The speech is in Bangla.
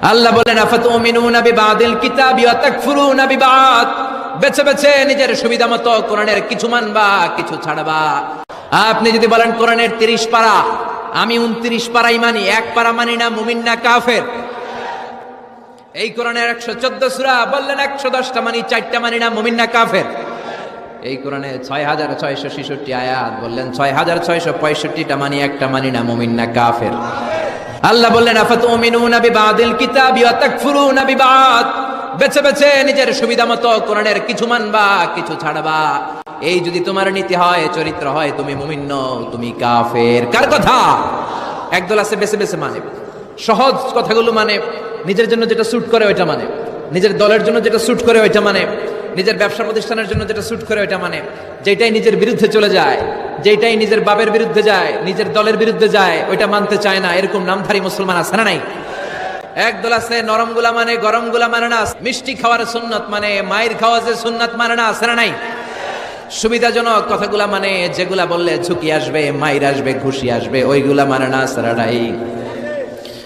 আল্লাহ বলেন আফাতুমিনুনা বিবাদিল কিতাবি ওয়া তাকফুরুনা বিবাদ, বেছে বেছে নিজের সুবিধা মতো কোরআনের কিছু মানবা কিছু ছাড়বা। আপনি যদি বলেন কোরআনের 30 পারা, আমি 29 পারাই মানি, এক পারা মানি না, মুমিন না কাফের? এই কোরআনের 114 সূরা বললেন 110টা মানি, 4টা মানি না, মুমিন না কাফের? এই কোরআনে 6666 আয়াত বললেন 6665টা মানি, একটা মানি না, মুমিন না কাফের? আল্লাহ বললেন আফাতুমিনুনা বিবাদিল কিতাবি ওয়া তাকফুরুনা বিবাদ, বেছে বেছে নিজের সুবিধা মতো কোরআনের কিছু মানবা কিছু ছাড়বা। এই যদি তোমার নীতি হয়, চরিত্র হয়, তুমি মুমিন নও, তুমি কাফের। কার কথা? একদল আছে বেছে বেছে মানে, সহজ কথাগুলো মানে, নিজের জন্য যেটা স্যুট করে ওইটা মানে, নিজের দলের জন্য যেটা স্যুট করে ওইটা মানে, নিজের ব্যবসা প্রতিষ্ঠানের জন্য যেটা স্যুট করে ওইটা মানে, যেটাই নিজের বিরুদ্ধে চলে যায়, যেটাই নিজের বাপের বিরুদ্ধে যায়, নিজের দলের বিরুদ্ধে যায়, ওইটা মানতে চায় না। এরকম নামধারী মুসলমান আছে না নাই? একদল আছে নরম গুলা মানে, গরম গুলা মানে না, মিষ্টি খাওয়ার সুন্নত মানে, মায়ের খাওয়া যে সুন্নত মানে না, আছে না নাই? সুবিধাজনক কথাগুলা মানে, যেগুলা বললে ঝুঁকি আসবে, মায়ের আসবে, খুশি আসবে, ওইগুলা মানে না, আছে না নাই?